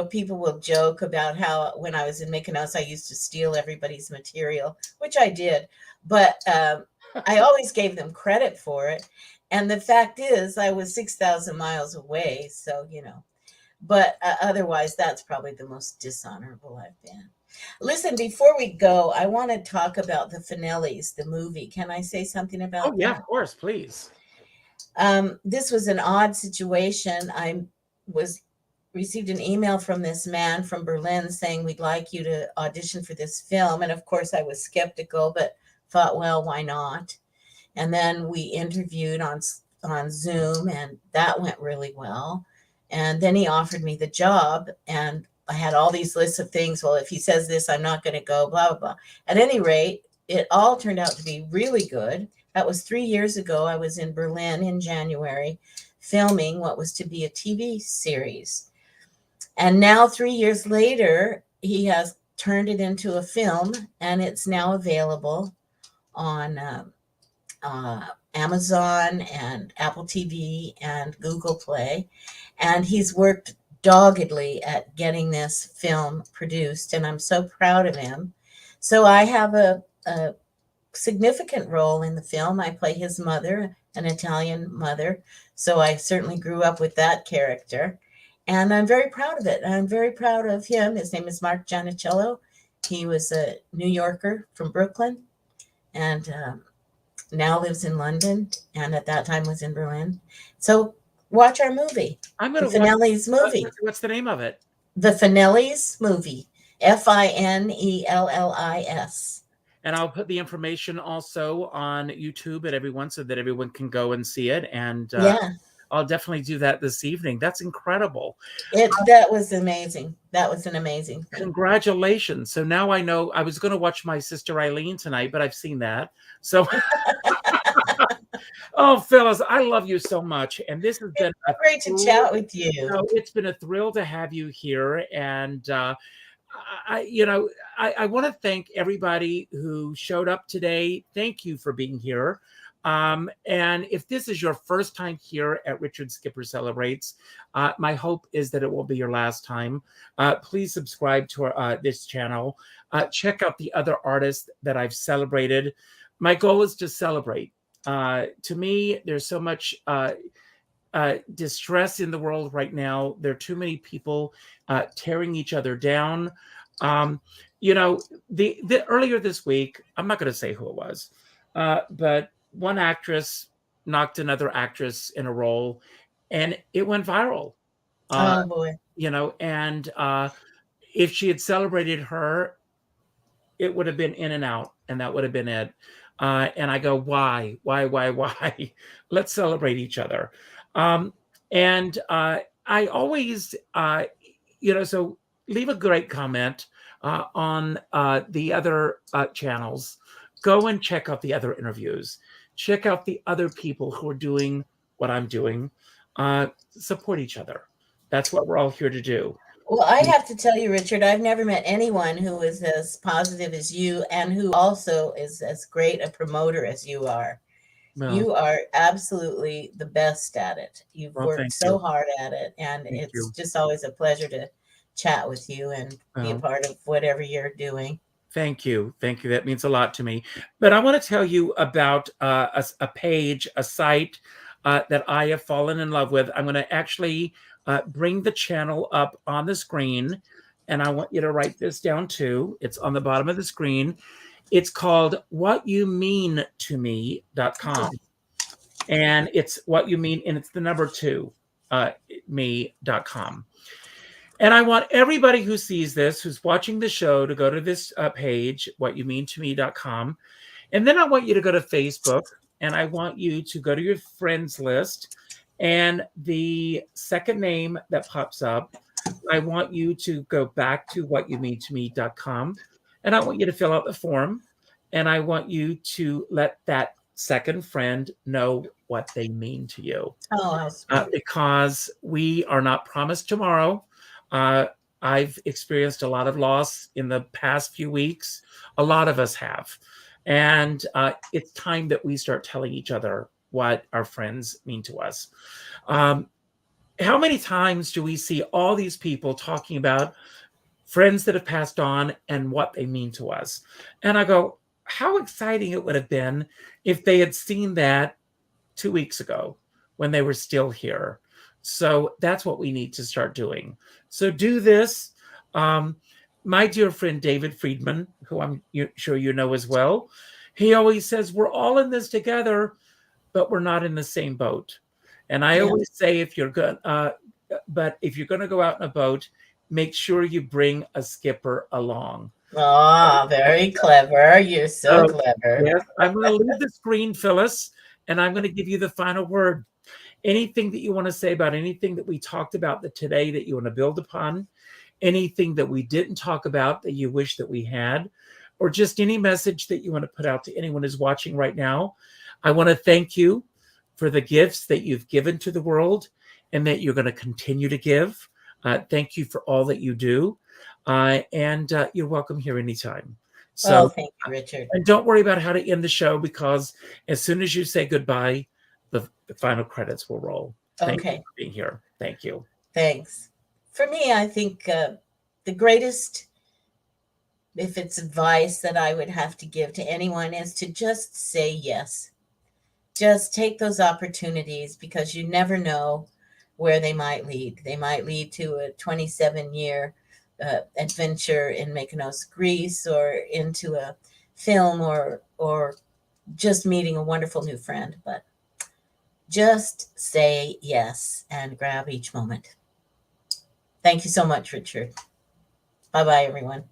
People will joke about how when I was in Mykonos, I used to steal everybody's material, which I did. But I always gave them credit for it. And the fact is, I was 6,000 miles away. So, but otherwise, that's probably the most dishonorable I've been. Listen, before we go, I want to talk about the Finellis, the movie. Can I say something about that? Oh, yeah, of course, please. This was an odd situation. I received an email from this man from Berlin saying, we'd like you to audition for this film. And of course, I was skeptical, but thought, well, why not? And then we interviewed on Zoom, and that went really well. And then he offered me the job, and I had all these lists of things. Well, if he says this, I'm not going to go, blah, blah, blah. At any rate, it all turned out to be really good. That was 3 years ago. I was in Berlin in January filming what was to be a TV series. And now 3 years later, he has turned it into a film, and it's now available on Amazon and Apple TV and Google Play. And he's worked doggedly at getting this film produced, and I'm so proud of him. So I have a significant role in the film. I play his mother, an Italian mother. So I certainly grew up with that character. And I'm very proud of it. I'm very proud of him. His name is Mark Giannicello. He was a New Yorker from Brooklyn, and now lives in London, and at that time was in Berlin. So watch our movie. I'm going to watch Finelli's movie. What's the name of it? The Finelli's movie. Finellis. And I'll put the information also on YouTube and everyone so that everyone can go and see it. And I'll definitely do that this evening. That's incredible. That was amazing. That was an amazing thing. Congratulations. So now I know. I was going to watch My Sister Eileen tonight, but I've seen that. So, oh, Phyllis, I love you so much. And this has been great to chat with you. It's been a thrill to have you here. And, I want to thank everybody who showed up today. Thank you for being here. And if this is your first time here at Richard Skipper Celebrates, my hope is that it will be your last time. Please subscribe to this channel. Check out the other artists that I've celebrated. My goal is to celebrate. To me, there's so much distress in the world right now. There are too many people tearing each other down. The earlier this week, I'm not going to say who it was, but one actress knocked another actress in a role, and it went viral. Oh boy! And if she had celebrated her, it would have been in and out, and that would have been it. And I go, why? Let's celebrate each other. And I always, so leave a great comment on the other channels. Go and check out the other interviews. Check out the other people who are doing what I'm doing. Support each other. That's what we're all here to do. Well, I have to tell you, Richard, I've never met anyone who is as positive as you, and who also is as great a promoter as you are. Well, you are absolutely the best at it. You've worked so hard at it, and it's just always a pleasure to chat with you and be a part of whatever you're doing. Thank you. That means a lot to me. But I want to tell you about a page, a site that I have fallen in love with. I'm going to actually bring the channel up on the screen, and I want you to write this down too. It's on the bottom of the screen. It's called whatyoumeantome.com. And it's what you mean, and it's the number 2, me.com. And I want everybody who sees this, who's watching the show, to go to this page, whatyoumeantome.com. And then I want you to go to Facebook, and I want you to go to your friends list. And the second name that pops up, I want you to go back to whatyoumeantome.com. And I want you to fill out the form. And I want you to let that second friend know what they mean to you. Because we are not promised tomorrow. I've experienced a lot of loss in the past few weeks. A lot of us have. And it's time that we start telling each other what our friends mean to us. How many times do we see all these people talking about friends that have passed on and what they mean to us? And I go, how exciting it would have been if they had seen that 2 weeks ago when they were still here. So that's what we need to start doing. So do this. My dear friend David Friedman, who I'm sure you know as well, he always says, we're all in this together, but we're not in the same boat. And I always say, if you're going to go out in a boat, make sure you bring a skipper along. Oh, very clever. You're so clever. Yes, I'm going to leave the screen, Phyllis, and I'm going to give you the final word. Anything that you want to say about anything that we talked about today that you want to build upon? Anything that we didn't talk about that you wish that we had? Or just any message that you want to put out to anyone who's watching right now? I want to thank you for the gifts that you've given to the world and that you're going to continue to give. Thank you for all that you do. And you're welcome here anytime. So thank you, Richard. And don't worry about how to end the show, because as soon as you say goodbye, the final credits will roll. Thank you for being here. Thank you. Thanks. For me, I think the greatest, if it's advice that I would have to give to anyone, is to just say yes. Just take those opportunities, because you never know where they might lead. They might lead to a 27-year adventure in Mykonos, Greece, or into a film, or just meeting a wonderful new friend. But just say yes and grab each moment. Thank you so much, Richard. Bye-bye, everyone.